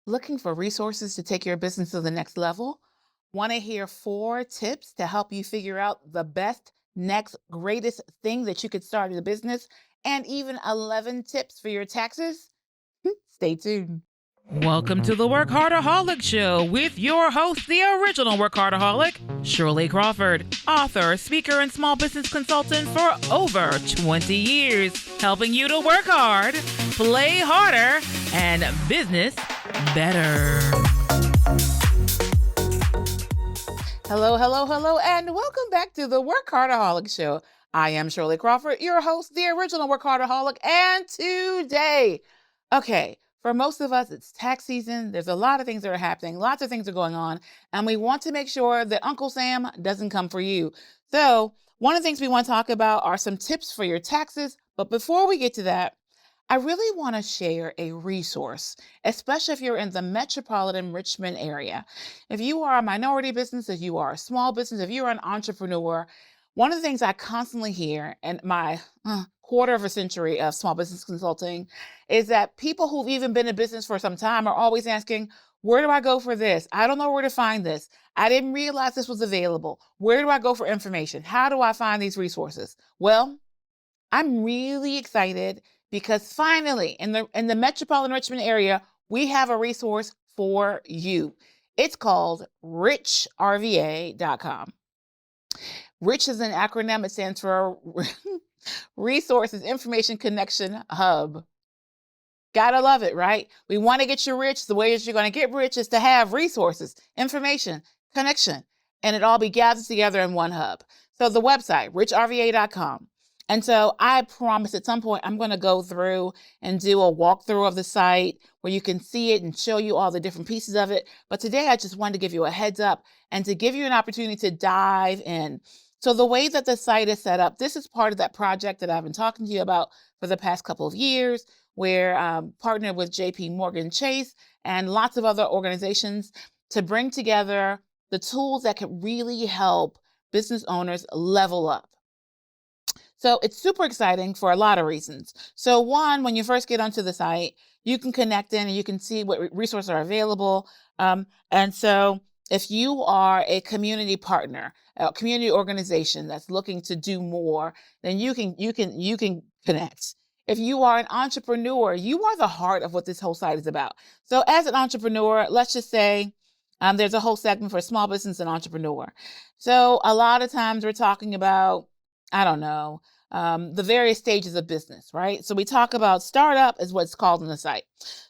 Looking for resources to take your business to the next level? Want to hear 4 tips to help you figure out the best, next, greatest thing that you could start in a business, and even 11 tips for your taxes? Stay tuned. Welcome to the Workaholic Show with your host, the original Workaholic, Shirley Crawford, author, speaker, and small business consultant for over 20 years, helping you to work hard, play harder, and business better. Hello, hello, hello, and welcome back to the Workaholic Show. I am Shirley Crawford, your host, the original Workaholic, and today, for most of us, it's tax season. There's a lot of things that are happening, lots of things are going on, and we want to make sure that Uncle Sam doesn't come for you. So, one of the things we want to talk about are some tips for your taxes. But before we get to that, I really want to share a resource, especially if you're in the metropolitan Richmond area. If you are a minority business, if you are a small business, if you're an entrepreneur, one of the things I constantly hear in my quarter of a century of small business consulting is that people who've even been in business for some time are always asking, where do I go for this? I don't know where to find this. I didn't realize this was available. Where do I go for information? How do I find these resources? Well, I'm really excited because finally in the metropolitan Richmond area, we have a resource for you. It's called richrva.com. Rich is an acronym. It stands for Resources Information Connection Hub. Gotta love it, right? We want to get you rich. The way that you're going to get rich is to have resources, information, connection, and it all be gathered together in one hub. So the website, richrva.com. And so I promise at some point I'm going to go through and do a walkthrough of the site where you can see it and show you all the different pieces of it. But today I just wanted to give you a heads up and to give you an opportunity to dive in. So the way that the site is set up, this is part of that project that I've been talking to you about for the past couple of years, where partnered with JP Morgan Chase and lots of other organizations to bring together the tools that can really help business owners level up. So it's super exciting for a lot of reasons. So one, when you first get onto the site, you can connect in and you can see what resources are available. And so if you are a community partner, a community organization that's looking to do more, then you can connect. If you are an entrepreneur, you are the heart of what this whole site is about. So as an entrepreneur, let's just say there's a whole segment for small business and entrepreneur. So a lot of times we're talking about, I don't know, the various stages of business, right? So we talk about startup is what's called on the site.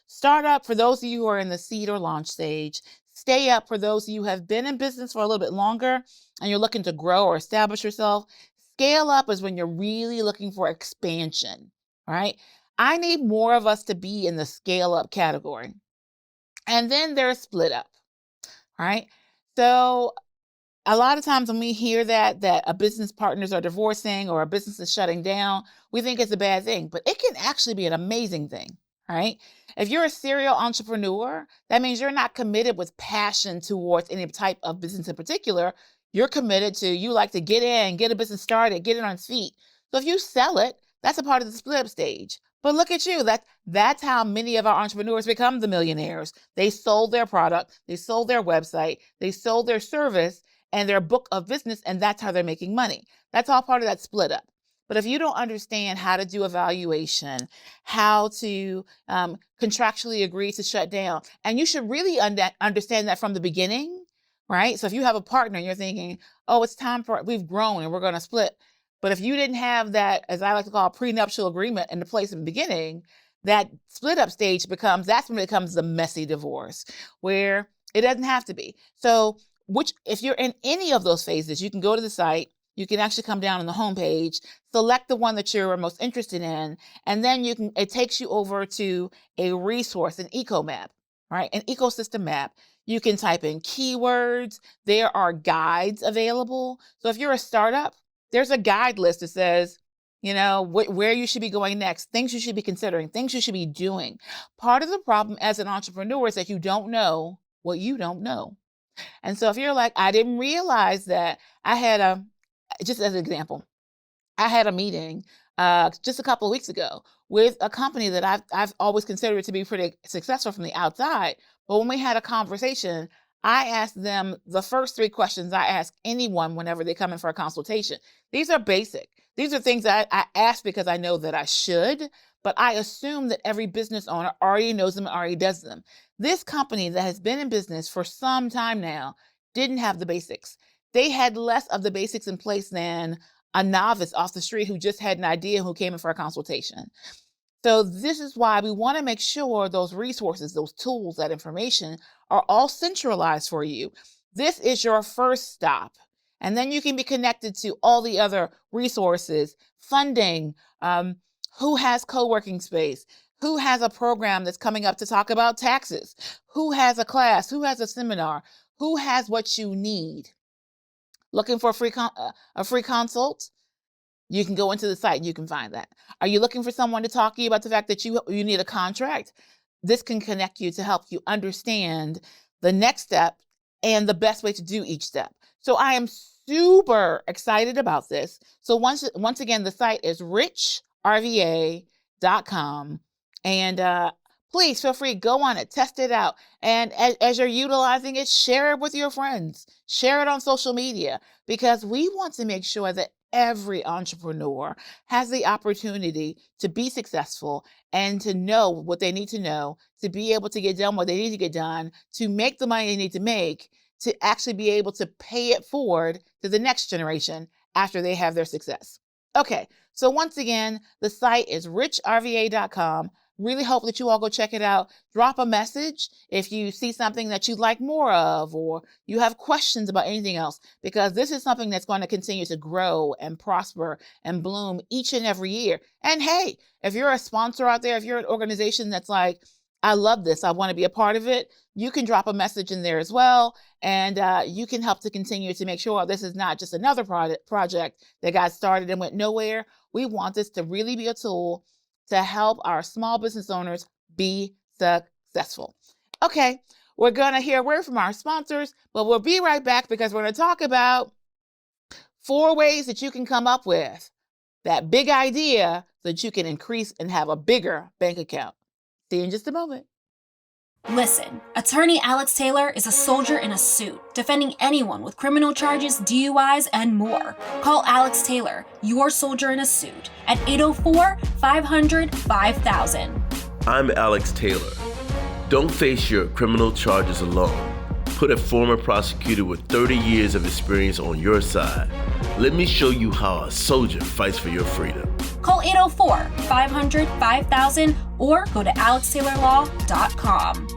Startup for those of you who are in the seed or launch stage. Stay up for those of you who have been in business for a little bit longer and you're looking to grow or establish yourself. Scale up is when you're really looking for expansion, right? I need more of us to be in the scale up category. And then there's split up, right? So a lot of times when we hear that a business partners are divorcing or a business is shutting down, we think it's a bad thing, but it can actually be an amazing thing, right? If you're a serial entrepreneur, that means you're not committed with passion towards any type of business in particular. You're committed to, you like to get in, get a business started, get it on its feet. So if you sell it, that's a part of the split up stage. But look at you. That's how many of our entrepreneurs become the millionaires. They sold their product, they sold their website, they sold their service and their book of business, and that's how they're making money. That's all part of that split up. But if you don't understand how to do evaluation, how to contractually agree to shut down, and you should really understand that from the beginning, right? So if you have a partner and you're thinking, oh, it's time for, we've grown and we're going to split. But if you didn't have that, as I like to call, prenuptial agreement in the place in the beginning, that split up stage that's when it becomes the messy divorce, where it doesn't have to be. So if you're in any of those phases, you can go to the site, you can actually come down on the homepage, select the one that you're most interested in, and then it takes you over to a resource, an eco map, right? An ecosystem map. You can type in keywords. There are guides available. So if you're a startup, there's a guide list that says, where you should be going next, things you should be considering, things you should be doing. Part of the problem as an entrepreneur is that you don't know what you don't know. And so if you're like, I didn't realize that just as an example, I had a meeting just a couple of weeks ago with a company that I've always considered to be pretty successful from the outside. But when we had a conversation, I asked them the first 3 questions I ask anyone whenever they come in for a consultation. These are basic. These are things that I ask because I know that I should, but I assume that every business owner already knows them and already does them. This company that has been in business for some time now didn't have the basics. They had less of the basics in place than a novice off the street who just had an idea who came in for a consultation. So this is why we want to make sure those resources, those tools, that information are all centralized for you. This is your first stop. And then you can be connected to all the other resources, funding, who has co-working space, who has a program that's coming up to talk about taxes, who has a class, who has a seminar, who has what you need. Looking for a free consult? You can go into the site and you can find that. Are you looking for someone to talk to you about the fact that you need a contract? This can connect you to help you understand the next step and the best way to do each step. So I am super excited about this. So once again, the site is richrva.com. And please feel free, go on it, test it out. And as you're utilizing it, share it with your friends. Share it on social media, because we want to make sure that every entrepreneur has the opportunity to be successful and to know what they need to know, to be able to get done what they need to get done, to make the money they need to make, to actually be able to pay it forward to the next generation after they have their success. Okay, so once again, the site is richrva.com. Really hope that you all go check it out. Drop a message if you see something that you'd like more of, or you have questions about anything else, because this is something that's going to continue to grow and prosper and bloom each and every year. And hey, if you're a sponsor out there, if you're an organization that's like, I love this, I want to be a part of it, you can drop a message in there as well. And you can help to continue to make sure this is not just another project that got started and went nowhere. We want this to really be a tool to help our small business owners be successful. Okay, we're going to hear a word from our sponsors, but we'll be right back because we're going to talk about 4 ways that you can come up with that big idea so that you can increase and have a bigger bank account. See you in just a moment. Listen, Attorney Alex Taylor is a soldier in a suit, defending anyone with criminal charges, DUIs, and more. Call Alex Taylor, your soldier in a suit, at 804-500-5000. I'm Alex Taylor. Don't face your criminal charges alone. Put a former prosecutor with 30 years of experience on your side. Let me show you how a soldier fights for your freedom. Call 804-500-5000 or go to alextaylorlaw.com.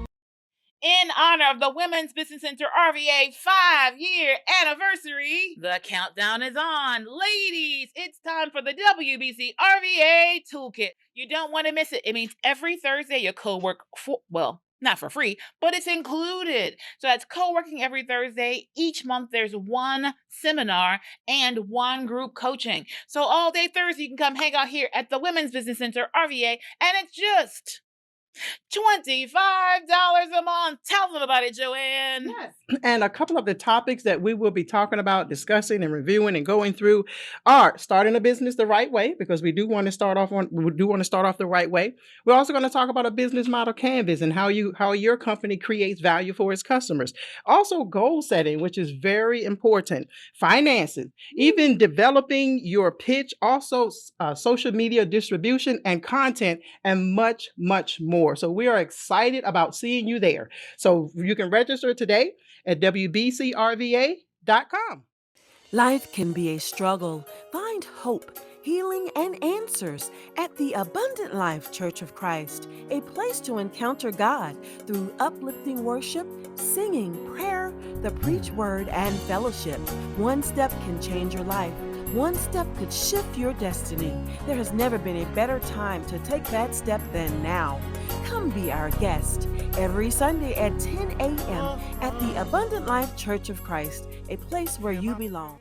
In honor of the Women's Business Center RVA 5-year anniversary, the countdown is on. Ladies, it's time for the WBC RVA Toolkit. You don't want to miss it. It means every Thursday you co-work not for free, but it's included. So that's co-working every Thursday. Each month there's 1 seminar and 1 group coaching. So all day Thursday you can come hang out here at the Women's Business Center RVA, and it's just $25 a month. Tell them about it, Joanne. Yes. And a couple of the topics that we will be talking about, discussing and reviewing and going through are starting a business the right way, because we do want to start off the right way. We're also going to talk about a business model canvas and how your company creates value for its customers. Also goal setting, which is very important. Finances, even developing your pitch, also social media distribution and content, and much, much more. So we are excited about seeing you there. So you can register today at WBCRVA.com. Life can be a struggle. Find hope, healing, and answers at the Abundant Life Church of Christ, a place to encounter God through uplifting worship, singing, prayer, the preach word, and fellowship. One step can change your life. One step could shift your destiny. There has never been a better time to take that step than now. Come be our guest every Sunday at 10 a.m. at the Abundant Life Church of Christ, a place where you belong.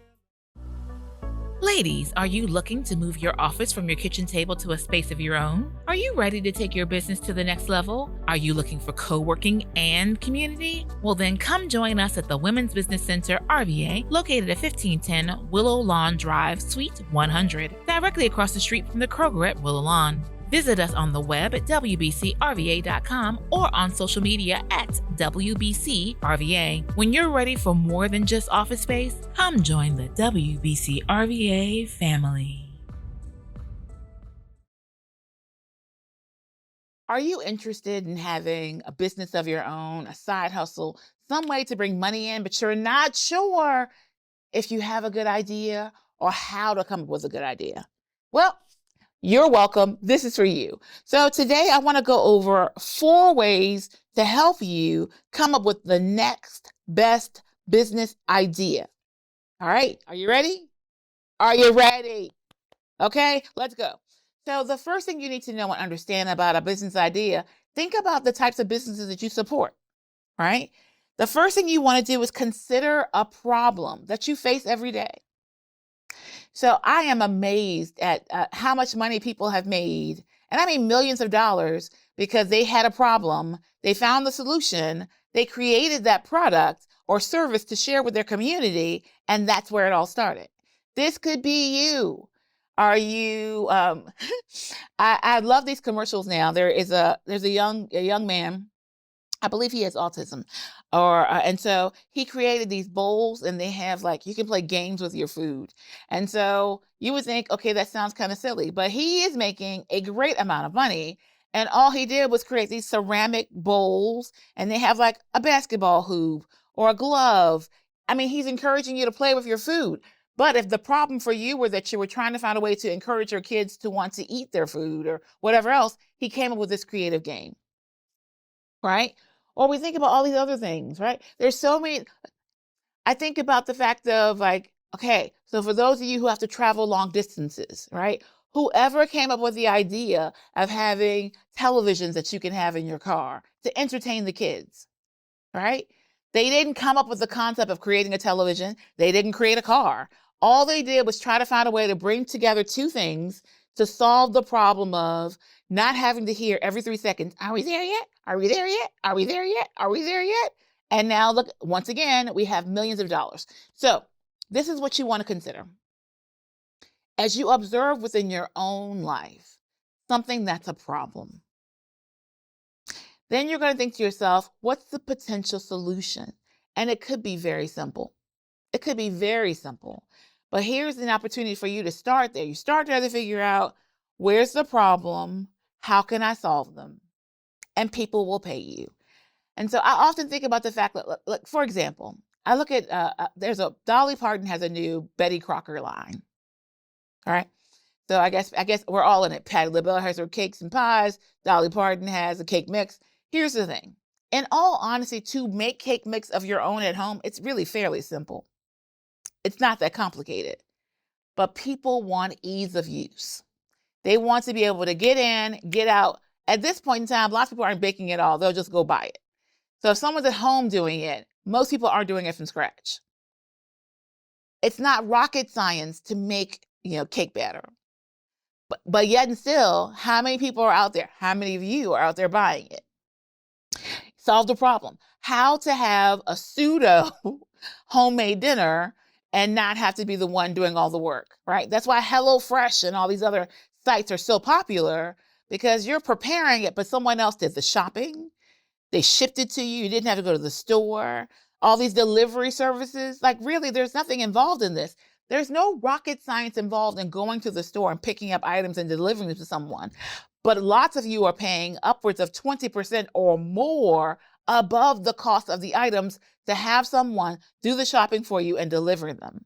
Ladies, are you looking to move your office from your kitchen table to a space of your own? Are you ready to take your business to the next level? Are you looking for co-working and community? Well, then come join us at the Women's Business Center RVA, located at 1510 Willow Lawn Drive, Suite 100, directly across the street from the Kroger at Willow Lawn. Visit us on the web at wbcrva.com or on social media at WBCRVA. When you're ready for more than just office space, come join the WBCRVA family. Are you interested in having a business of your own, a side hustle, some way to bring money in, but you're not sure if you have a good idea or how to come up with a good idea? Well, you're welcome. This is for you. So today I want to go over 4 ways to help you come up with the next best business idea. All right. Are you ready? Are you ready? Okay, let's go. So the first thing you need to know and understand about a business idea, think about the types of businesses that you support, right? The first thing you want to do is consider a problem that you face every day. So I am amazed at how much money people have made, and I mean millions of dollars, because they had a problem, they found the solution, they created that product or service to share with their community, and that's where it all started. This could be you. Are you? I love these commercials now. There's a young man. I believe he has autism, and so he created these bowls, and they have you can play games with your food. And so you would think, okay, that sounds kind of silly, but he is making a great amount of money. And all he did was create these ceramic bowls, and they have a basketball hoop or a glove. I mean, he's encouraging you to play with your food. But if the problem for you were that you were trying to find a way to encourage your kids to want to eat their food or whatever else, he came up with this creative game, right? Or we think about all these other things, right? There's so many. I think about the fact of okay, so for those of you who have to travel long distances, right? Whoever came up with the idea of having televisions that you can have in your car to entertain the kids, right? They didn't come up with the concept of creating a television. They didn't create a car. All they did was try to find a way to bring together 2 things to solve the problem of not having to hear every 3 seconds, are we there yet? Are we there yet? Are we there yet? Are we there yet? And now look, once again, we have millions of dollars. So this is what you want to consider. As you observe within your own life, something that's a problem, then you're going to think to yourself, what's the potential solution? And it could be very simple. It could be very simple. But here's an opportunity for you to start there. You start there to figure out, where's the problem? How can I solve them? And people will pay you. And so I often think about the fact that, for example, I look at, Dolly Parton has a new Betty Crocker line. All right. So I guess we're all in it. Patti LaBelle has her cakes and pies. Dolly Parton has a cake mix. Here's the thing. In all honesty, to make cake mix of your own at home, it's really fairly simple. It's not that complicated. But people want ease of use. They want to be able to get in, get out. At this point in time, lots of people aren't baking at all. They'll just go buy it. So if someone's at home doing it, most people aren't doing it from scratch. It's not rocket science to make, cake batter. But yet and still, how many people are out there? How many of you are out there buying it? Solve the problem. How to have a pseudo homemade dinner and not have to be the one doing all the work, right? That's why HelloFresh and all these other sites are so popular, because you're preparing it, but someone else did the shopping. They shipped it to you. You didn't have to go to the store. All these delivery services, really, there's nothing involved in this. There's no rocket science involved in going to the store and picking up items and delivering them to someone. But lots of you are paying upwards of 20% or more above the cost of the items to have someone do the shopping for you and deliver them.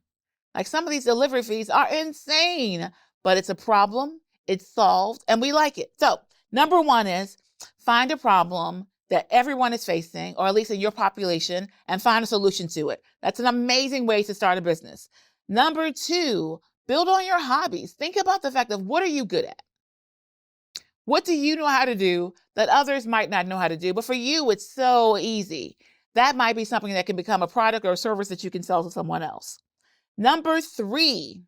Some of these delivery fees are insane, but it's a problem, it's solved, and we like it. So number 1 is find a problem that everyone is facing, or at least in your population, and find a solution to it. That's an amazing way to start a business. Number 2, build on your hobbies. Think about the fact of, what are you good at? What do you know how to do that others might not know how to do? But for you, it's so easy. That might be something that can become a product or a service that you can sell to someone else. Number 3,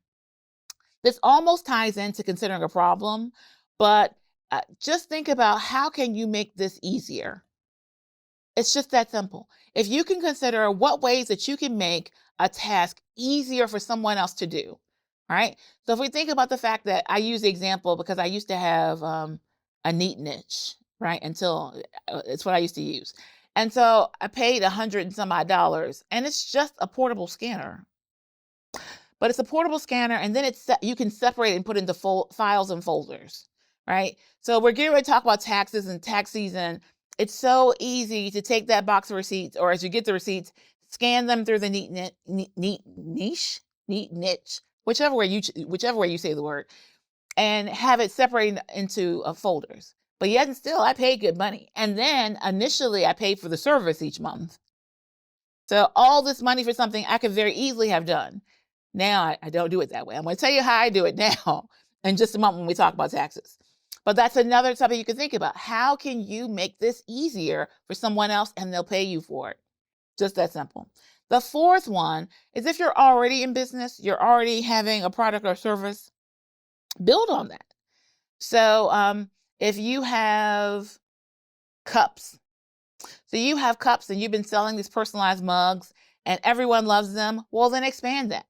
This almost ties into considering a problem, but just think about how can you make this easier? It's just that simple. If you can consider what ways that you can make a task easier for someone else to do, right? So if we think about the fact that I use the example because I used to have a neat niche, right? Until it's what I used to use. And so I paid $100 and some odd, and it's just a portable scanner. But it's a portable scanner, and then you can separate and put into files and folders, right? So we're getting ready to talk about taxes and tax season. It's so easy to take that box of receipts, or as you get the receipts, scan them through the neat niche, whichever way you say the word, and have it separated into folders. But yet and still, I paid good money. And then initially, I paid for the service each month. So all this money for something I could very easily have done. Now I don't do it that way. I'm going to tell you how I do it now in just a moment when we talk about taxes. But that's another topic you can think about. How can you make this easier for someone else and they'll pay you for it? Just that simple. The fourth one is if you're already in business, you're already having a product or service, build on that. So if you have cups, so you have cups and you've been selling these personalized mugs and everyone loves them, well, then expand that.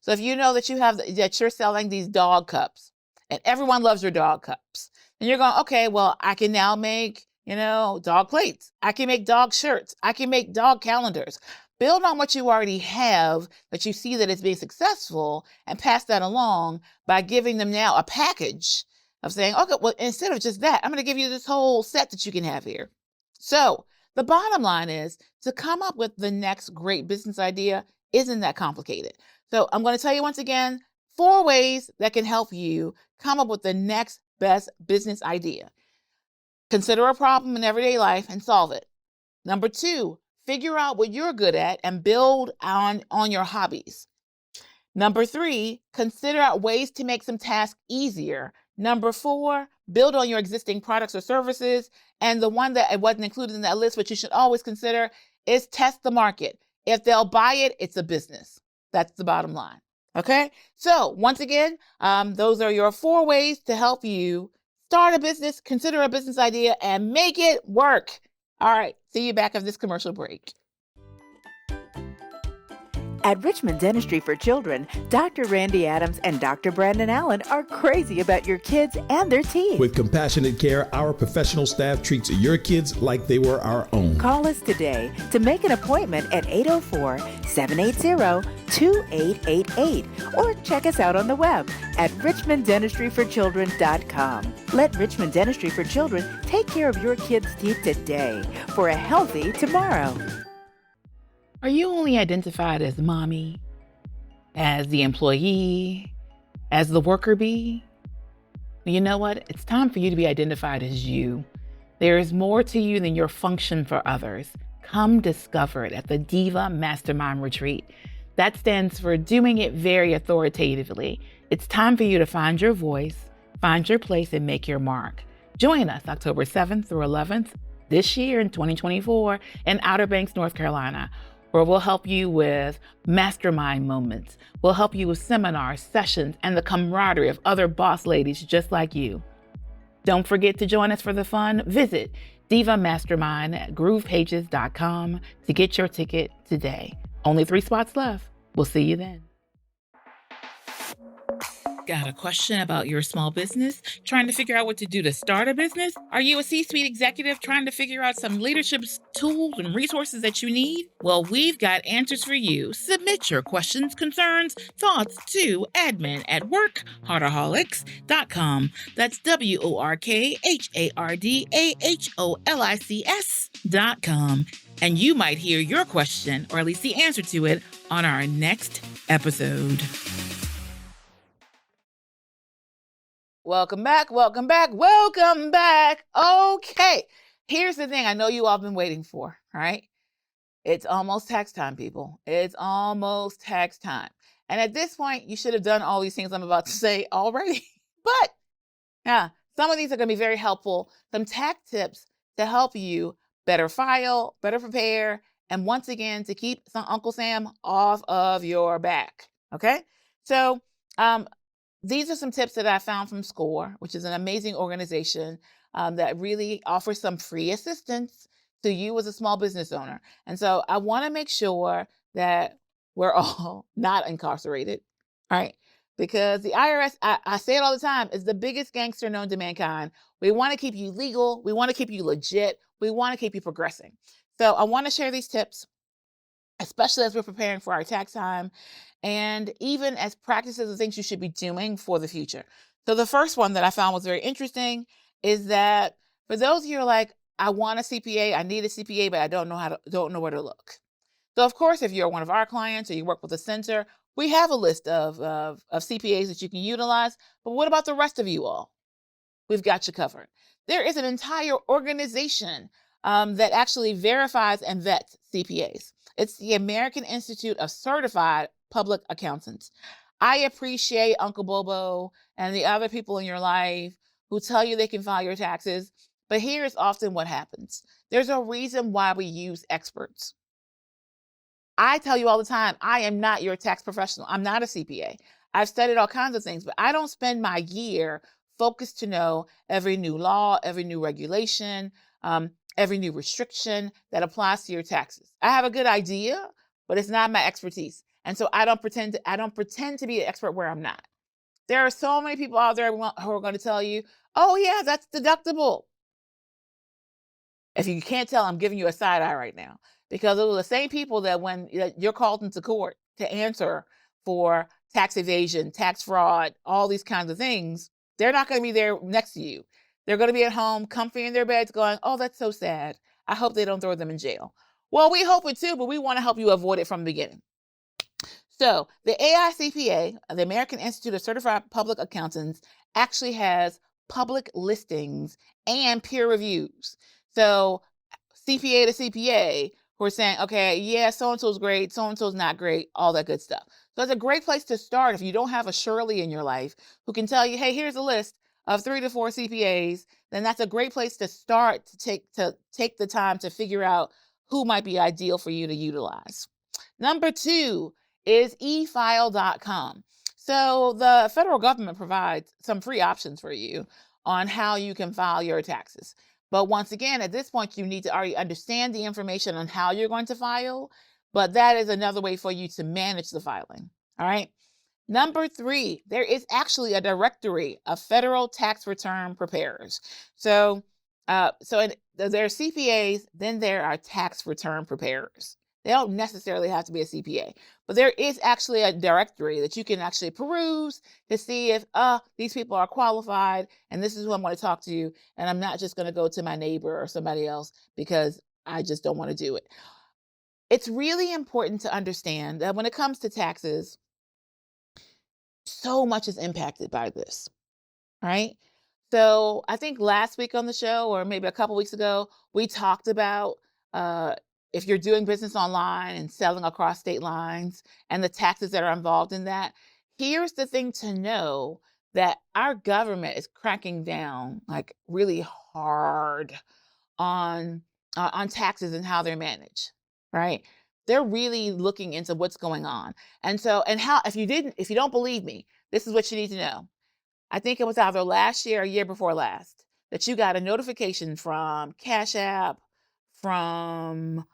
So if you know that you're selling these dog cups and everyone loves your dog cups, and you're going, okay, well, I can now make, dog plates. I can make dog shirts. I can make dog calendars. Build on what you already have that you see that it's being successful and pass that along by giving them now a package of saying, okay, well, instead of just that, I'm going to give you this whole set that you can have here. So the bottom line is to come up with the next great business idea isn't that complicated. So I'm going to tell you once again, 4 ways that can help you come up with the next best business idea. Consider a problem in everyday life and solve it. Number 2, figure out what you're good at and build on your hobbies. Number 3, consider out ways to make some tasks easier. Number 4, build on your existing products or services. And the one that wasn't included in that list, but you should always consider, is test the market. If they'll buy it, it's a business. That's the bottom line. Okay? So once again, those are your 4 ways to help you start a business, consider a business idea, and make it work. All right. See you back after this commercial break. At Richmond Dentistry for Children, Dr. Randy Adams and Dr. Brandon Allen are crazy about your kids and their teeth. With compassionate care, our professional staff treats your kids like they were our own. Call us today to make an appointment at 804-780-2888 or check us out on the web at richmonddentistryforchildren.com. Let Richmond Dentistry for Children take care of your kids' teeth today for a healthy tomorrow. Are you only identified as mommy, as the employee, as the worker bee? You know what? It's time for you to be identified as you. There is more to you than your function for others. Come discover it at the Diva Mastermind Retreat. That stands for doing it very authoritatively. It's time for you to find your voice, find your place, and make your mark. Join us October 7th through 11th this year in 2024 in Outer Banks, North Carolina, where we'll help you with mastermind moments. We'll help you with seminars, sessions, and the camaraderie of other boss ladies just like you. Don't forget to join us for the fun. Visit Diva Mastermind at groovepages.com to get your ticket today. Only 3 spots left. We'll see you then. Got a question about your small business? Trying to figure out what to do to start a business? Are you a C-suite executive trying to figure out some leadership tools and resources that you need? Well, we've got answers for you. Submit your questions, concerns, thoughts to admin@workharderholics.com. That's WORKHARDAHOLICS.com. And you might hear your question, or at least the answer to it, on our next episode. Welcome back. Okay, here's the thing I know you all been waiting for, all right? It's almost tax time, people. It's almost tax time. And at this point, you should have done all these things I'm about to say already. But yeah, some of these are going to be very helpful. Some tax tips to help you better file, better prepare, and once again, to keep Uncle Sam off of your back, okay? So these are some tips that I found from SCORE, which is an amazing organization that really offers some free assistance to you as a small business owner. And so I want to make sure that we're all not incarcerated, all right? Because the IRS, I say it all the time, is the biggest gangster known to mankind. We want to keep you legal. We want to keep you legit. We want to keep you progressing. So I want to share these tips, especially as we're preparing for our tax time, and even as practices and things you should be doing for the future. So the first one that I found was very interesting is that for those of you who are like, I want a CPA, I need a CPA, but I don't know where to look. So of course, if you're one of our clients or you work with a center, we have a list of CPAs that you can utilize. But what about the rest of you all? We've got you covered. There is an entire organization that actually verifies and vets CPAs. It's the American Institute of Certified Public Accountants. I appreciate Uncle Bobo and the other people in your life who tell you they can file your taxes, but here's often what happens. There's a reason why we use experts. I tell you all the time, I am not your tax professional. I'm not a CPA. I've studied all kinds of things, but I don't spend my year focused to know every new law, every new regulation, every new restriction that applies to your taxes. I have a good idea, but it's not my expertise. And so I don't pretend to be an expert where I'm not. There are so many people out there who are going to tell you, oh yeah, that's deductible. If you can't tell, I'm giving you a side eye right now, because those are the same people that when you're called into court to answer for tax evasion, tax fraud, all these kinds of things, they're not going to be there next to you. They're going to be at home, comfy in their beds going, oh, that's so sad. I hope they don't throw them in jail. Well, we hope it too, but we want to help you avoid it from the beginning. So the AICPA, the American Institute of Certified Public Accountants, actually has public listings and peer reviews. So CPA to CPA who are saying, okay, yeah, so-and-so's great, so-and-so's not great, all that good stuff. So it's a great place to start if you don't have a Shirley in your life who can tell you, hey, here's a list of 3 to 4 CPAs, then that's a great place to start to take the time to figure out who might be ideal for you to utilize. Number 2 is efile.com. So the federal government provides some free options for you on how you can file your taxes. But once again, at this point, you need to already understand the information on how you're going to file, but that is another way for you to manage the filing, all right? Number 3, there is actually a directory of federal tax return preparers. So there are CPAs, then there are tax return preparers. They don't necessarily have to be a CPA, but there is actually a directory that you can actually peruse to see if these people are qualified and this is who I'm going to talk to, and I'm not just going to go to my neighbor or somebody else because I just don't want to do it. It's really important to understand that when it comes to taxes, so much is impacted by this, right? So I think last week on the show, or maybe a couple weeks ago, we talked about if you're doing business online and selling across state lines and the taxes that are involved in that. Here's the thing to know, that our government is cracking down like really hard on taxes and how they're managed, right? They're really looking into what's going on. And so, if you don't believe me, this is what you need to know. I think it was either last year or year before last that you got a notification from Cash App, from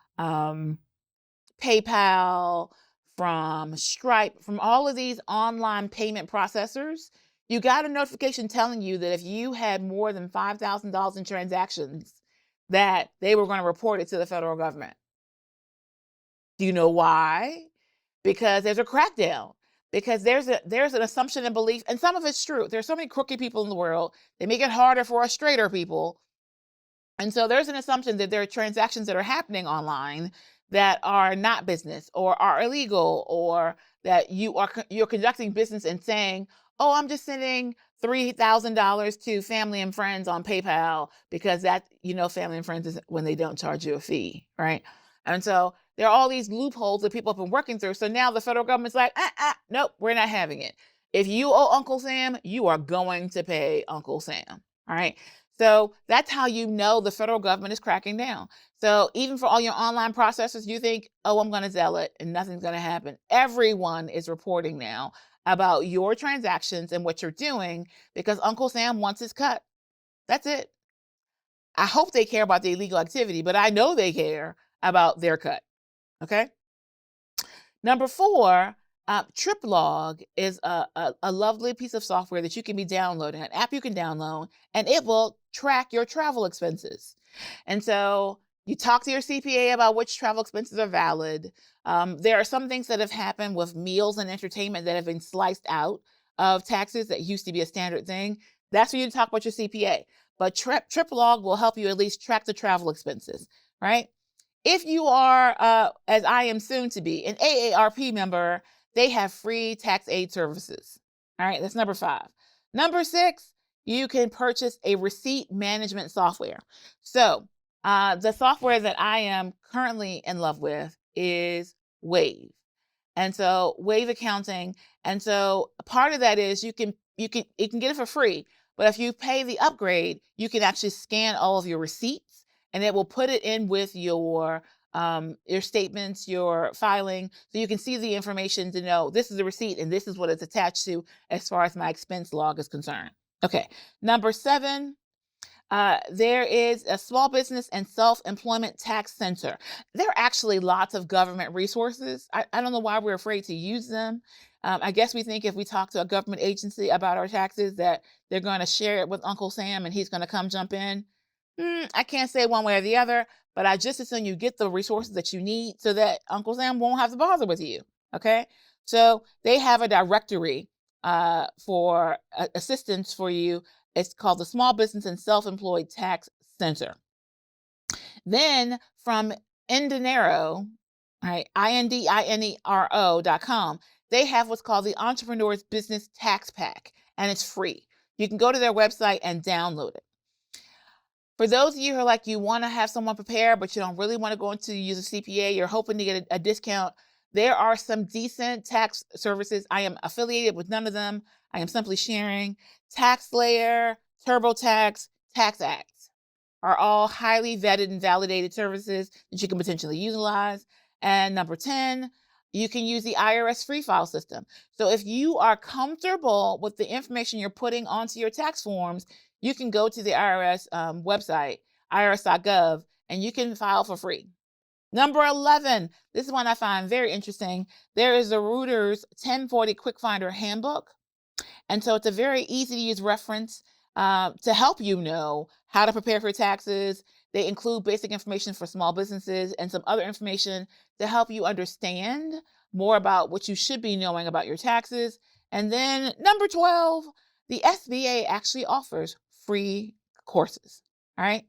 PayPal, from Stripe, from all of these online payment processors. You got a notification telling you that if you had more than $5,000 in transactions, that they were going to report it to the federal government. Do you know why? Because there's a crackdown. Because there's an assumption and belief, and some of it's true. There's so many crooked people in the world. They make it harder for us straighter people. And so there's an assumption that there are transactions that are happening online that are not business or are illegal, or that you're conducting business and saying, oh, I'm just sending $3,000 to family and friends on PayPal because that, family and friends is when they don't charge you a fee, right? And so there are all these loopholes that people have been working through. So now the federal government's like, nope, we're not having it. If you owe Uncle Sam, you are going to pay Uncle Sam, all right? So that's how you know the federal government is cracking down. So even for all your online processors, you think, oh, I'm going to sell it and nothing's going to happen. Everyone is reporting now about your transactions and what you're doing because Uncle Sam wants his cut. That's it. I hope they care about the illegal activity, but I know they care about their cut. Okay. Number 4, TripLog is a lovely piece of software that you can be downloading, an app you can download, and it will track your travel expenses. And so you talk to your CPA about which travel expenses are valid. There are some things that have happened with meals and entertainment that have been sliced out of taxes that used to be a standard thing. That's for you to talk about your CPA. But TripLog will help you at least track the travel expenses, right? If you are, as I am soon to be, an AARP member, they have free tax aid services. All right, that's number 5. Number 6, you can purchase a receipt management software. So the software that I am currently in love with is Wave. And so Wave Accounting. And so part of that is you can get it for free. But if you pay the upgrade, you can actually scan all of your receipts and it will put it in with your statements, your filing, so you can see the information to know this is the receipt and this is what it's attached to as far as my expense log is concerned. Okay, number 7, there is a Small Business and Self-Employment Tax Center. There are actually lots of government resources. I don't know why we're afraid to use them. I guess we think if we talk to a government agency about our taxes that they're going to share it with Uncle Sam and he's going to come jump in. I can't say one way or the other, but I just assume you get the resources that you need so that Uncle Sam won't have to bother with you. Okay, so they have a directory for assistance for you. It's called the Small Business and Self-Employed Tax Center. Then from Indinero, right, INDINERO.com, they have what's called the Entrepreneur's Business Tax Pack, and it's free. You can go to their website and download it. For those of you who are like, you want to have someone prepare, but you don't really want to go into use a CPA, you're hoping to get a discount, there are some decent tax services. I am affiliated with none of them. I am simply sharing. TaxSlayer, TurboTax, TaxAct are all highly vetted and validated services that you can potentially utilize. And number 10, you can use the IRS free file system. So if you are comfortable with the information you're putting onto your tax forms, you can go to the IRS website, irs.gov, and you can file for free. Number 11, this is one I find very interesting. There is the Reuters 1040 Quick Finder Handbook. And so it's a very easy to use reference to help you know how to prepare for taxes. They include basic information for small businesses and some other information to help you understand more about what you should be knowing about your taxes. And then number 12, the SBA actually offers free courses. All right.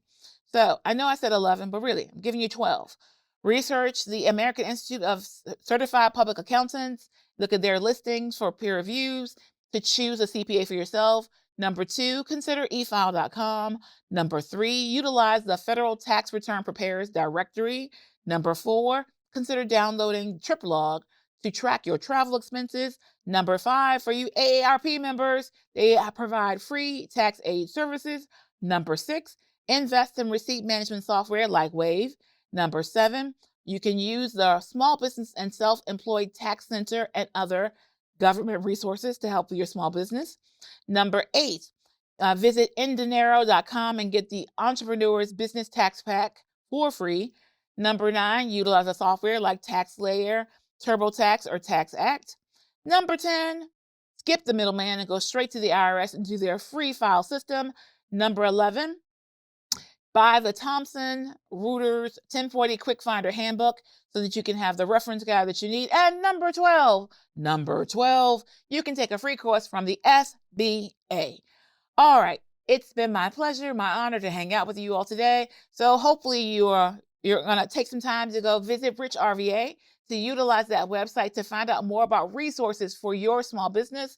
So I know I said 11, but really I'm giving you 12. Research the American Institute of Certified Public Accountants. Look at their listings for peer reviews to choose a CPA for yourself. Number 2, consider efile.com. Number 3, utilize the Federal Tax Return Preparers Directory. Number 4, consider downloading TripLog to track your travel expenses. Number 5, for you AARP members, they provide free tax aid services. Number 6, invest in receipt management software like Wave. Number 7, you can use the Small Business and Self-Employed Tax Center and other government resources to help your small business. Number 8, visit Indinero.com and get the Entrepreneur's Business Tax Pack for free. Number 9, utilize a software like TaxSlayer, TurboTax, or TaxAct. Number 10, skip the middleman and go straight to the IRS and do their free file system. Number 11, buy the Thomson Reuters 1040 Quick Finder Handbook so that you can have the reference guide that you need. And number 12, you can take a free course from the SBA. All right, it's been my pleasure, my honor to hang out with you all today. So hopefully you're going to take some time to go visit Rich RVA to utilize that website to find out more about resources for your small business.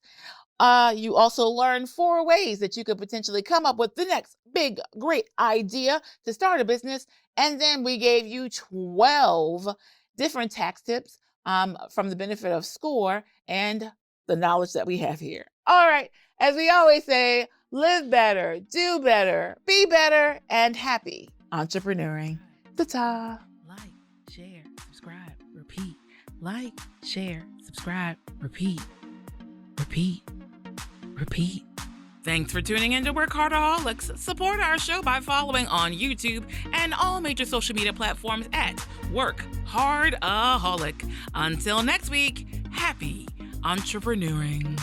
You also learn 4 ways that you could potentially come up with the next big, great idea to start a business. And then we gave you 12 different tax tips from the benefit of SCORE and the knowledge that we have here. All right. As we always say, live better, do better, be better, and happy entrepreneuring. Ta-ta. Like, share, subscribe, repeat. Like, share, subscribe, repeat. repeat, repeat. Thanks for tuning in to Workaholics. Support our show by following on YouTube and all major social media platforms at Workaholic. Until next week, happy entrepreneuring.